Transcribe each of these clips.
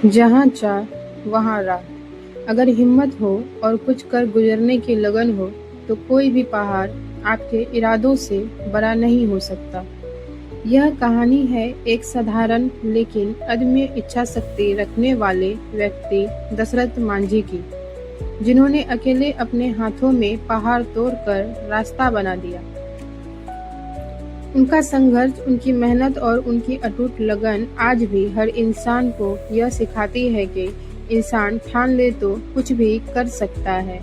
जहाँ चाह वहाँ राह। अगर हिम्मत हो और कुछ कर गुजरने की लगन हो तो कोई भी पहाड़ आपके इरादों से बड़ा नहीं हो सकता। यह कहानी है एक साधारण लेकिन अदम्य इच्छा शक्ति रखने वाले व्यक्ति दशरथ मांझी की, जिन्होंने अकेले अपने हाथों में पहाड़ तोड़कर रास्ता बना दिया। उनका संघर्ष, उनकी मेहनत और उनकी अटूट लगन आज भी हर इंसान को यह सिखाती है कि इंसान ठान ले तो कुछ भी कर सकता है।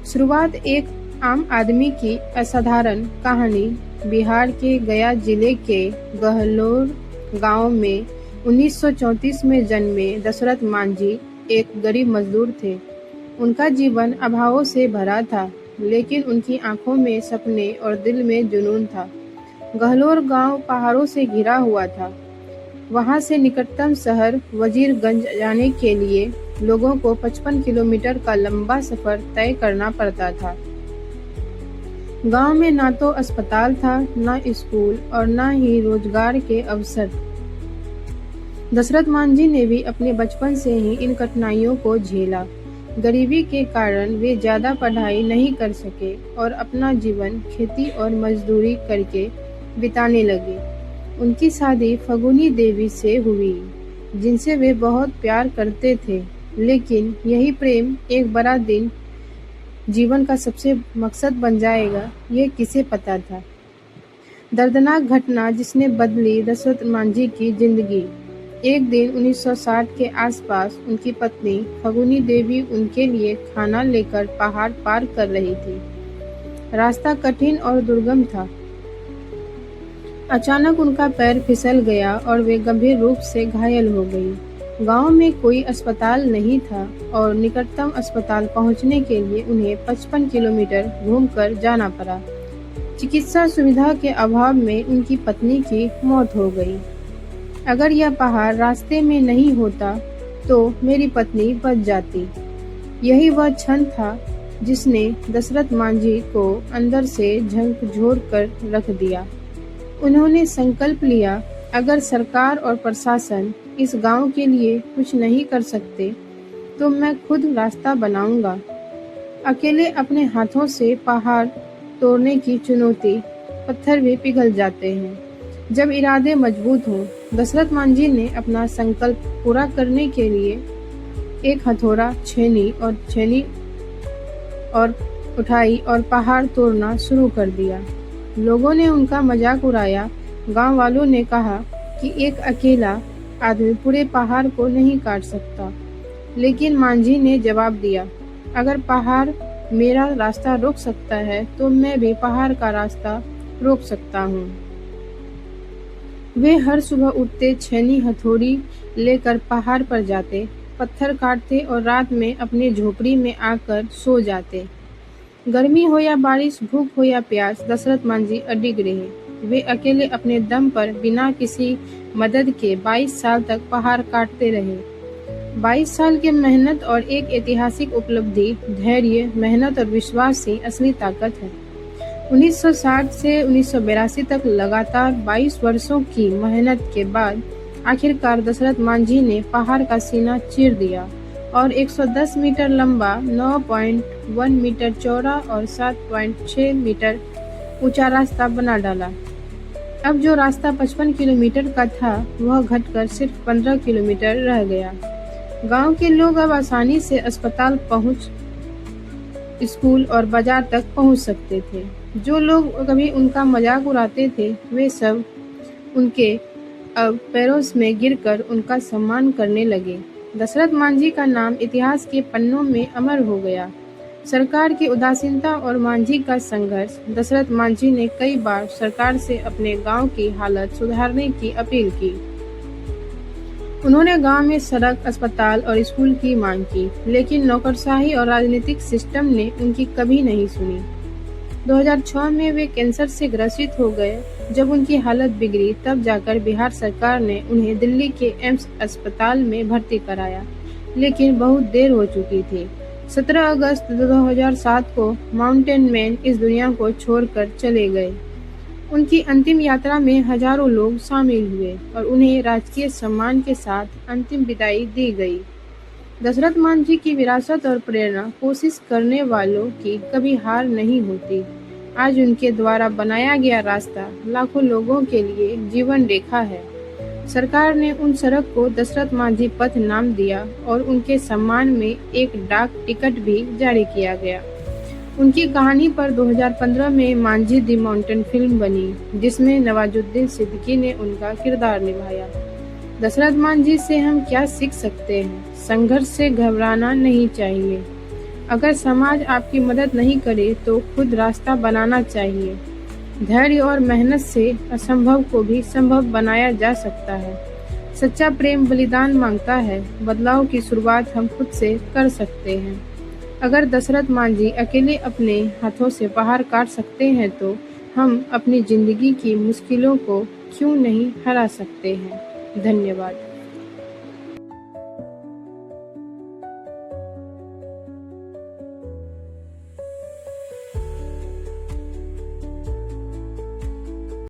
शुरुआत एक आम आदमी की असाधारण कहानी। बिहार के गया जिले के गहलोर गांव में 1934 में जन्मे दशरथ मांझी एक गरीब मजदूर थे। उनका जीवन अभावों से भरा था, लेकिन उनकी आंखों में सपने और दिल में जुनून था। गहलोर गांव पहाड़ों से घिरा हुआ था। वहां से निकटतम शहर वजीरगंज जाने के लिए लोगों को 55 किलोमीटर का लंबा सफर तय करना पड़ता था। गांव में ना तो अस्पताल था, ना स्कूल और ना ही रोजगार के अवसर। दशरथ मांझी ने भी अपने बचपन से ही इन कठिनाइयों को झेला। गरीबी के कारण वे ज्यादा पढ़ाई नहीं कर सके और अपना जीवन खेती और मजदूरी करके बिताने लगे। उनकी शादी फगुनी देवी से हुई, जिनसे वे बहुत प्यार करते थे, लेकिन यही प्रेम एक बड़ा दिन जीवन का सबसे मकसद बन जाएगा, ये किसे पता था। दर्दनाक घटना जिसने बदली दशरथ मांझी की जिंदगी। एक दिन 1960 के आसपास उनकी पत्नी फगुनी देवी उनके लिए खाना लेकर पहाड़ पार कर रही थी। रास्ता कठिन और दुर्गम था। अचानक उनका पैर फिसल गया और वे गंभीर रूप से घायल हो गई। गांव में कोई अस्पताल नहीं था और निकटतम अस्पताल पहुंचने के लिए उन्हें 55 किलोमीटर घूमकर जाना पड़ा। चिकित्सा सुविधा के अभाव में उनकी पत्नी की मौत हो गई। अगर यह पहाड़ रास्ते में नहीं होता तो मेरी पत्नी बच जाती। यही वह क्षण था जिसने दशरथ मांझी को अंदर से झकझोर कर रख दिया। उन्होंने संकल्प लिया, अगर सरकार और प्रशासन इस गांव के लिए कुछ नहीं कर सकते तो मैं खुद रास्ता बनाऊंगा। अकेले अपने हाथों से पहाड़ तोड़ने की चुनौती, पत्थर भी पिघल जाते हैं जब इरादे मजबूत हों। दशरथ मांझी ने अपना संकल्प पूरा करने के लिए एक हथौड़ा, छेनी और उठाई और पहाड़ तोड़ना शुरू कर दिया। लोगों ने उनका मजाक उड़ाया। गांव वालों ने कहा कि एक अकेला आदमी पूरे पहाड़ को नहीं काट सकता, लेकिन मांझी ने जवाब दिया, अगर पहाड़ मेरा रास्ता रोक सकता है तो मैं भी पहाड़ का रास्ता रोक सकता हूँ। वे हर सुबह उठते, छेनी हथौड़ी लेकर पहाड़ पर जाते, पत्थर काटते और रात में अपनी झोपड़ी में आकर सो जाते। गर्मी हो या बारिश, भूख हो या प्यास, दशरथ मांझी अडिग रहे। वे अकेले अपने दम पर बिना किसी मदद के 22 साल तक पहाड़ काटते रहे। 22 साल की मेहनत और एक ऐतिहासिक उपलब्धि। धैर्य, मेहनत और विश्वास ही असली ताकत है। 1960 से 1982 तक लगातार 22 वर्षों की मेहनत के बाद आखिरकार दशरथ मांझी ने पहाड़ का सीना चीर दिया और 110 मीटर लंबा, 9.1 मीटर चौड़ा और 7.6 मीटर ऊंचा रास्ता बना डाला। अब जो रास्ता 55 किलोमीटर का था वह घटकर सिर्फ 15 किलोमीटर रह गया। गांव के लोग अब आसानी से अस्पताल पहुंच, स्कूल और बाजार तक पहुंच सकते थे। जो लोग कभी उनका मजाक उड़ाते थे वे सब उनके अब पैरों में गिरकर उनका सम्मान करने लगे। दशरथ मांझी का नाम इतिहास के पन्नों में अमर हो गया। सरकार की उदासीनता और मांझी का संघर्ष। दशरथ मांझी ने कई बार सरकार से अपने गांव की हालत सुधारने की अपील की। उन्होंने गांव में सड़क, अस्पताल और स्कूल की मांग की, लेकिन नौकरशाही और राजनीतिक सिस्टम ने उनकी कभी नहीं सुनी। 2006 में वे कैंसर से ग्रसित हो गए। जब उनकी हालत बिगड़ी तब जाकर बिहार सरकार ने उन्हें दिल्ली के एम्स अस्पताल में भर्ती कराया, लेकिन बहुत देर हो चुकी थी। 17 अगस्त 2007 को माउंटेन मैन इस दुनिया को छोड़कर चले गए। उनकी अंतिम यात्रा में हजारों लोग शामिल हुए और उन्हें राजकीय सम्मान के साथ अंतिम विदाई दी गई। दशरथ मांझी की विरासत और प्रेरणा कोशिश करने वालों की कभी हार नहीं होती। आज उनके द्वारा बनाया गया रास्ता लाखों लोगों के लिए जीवन रेखा है। सरकार ने उन सड़क को दशरथ मांझी पथ नाम दिया और उनके सम्मान में एक डाक टिकट भी जारी किया गया। उनकी कहानी पर 2015 में मांझी दी माउंटेन फिल्म बनी, जिसमें नवाजुद्दीन सिद्दीकी ने उनका किरदार निभाया। दशरथ मांझी से हम क्या सीख सकते हैं? संघर्ष से घबराना नहीं चाहिए। अगर समाज आपकी मदद नहीं करे तो खुद रास्ता बनाना चाहिए। धैर्य और मेहनत से असंभव को भी संभव बनाया जा सकता है। सच्चा प्रेम बलिदान मांगता है। बदलाव की शुरुआत हम खुद से कर सकते हैं। अगर दशरथ मांझी अकेले अपने हाथों से पहाड़ काट सकते हैं तो हम अपनी जिंदगी की मुश्किलों को क्यों नहीं हरा सकते हैं। धन्यवाद।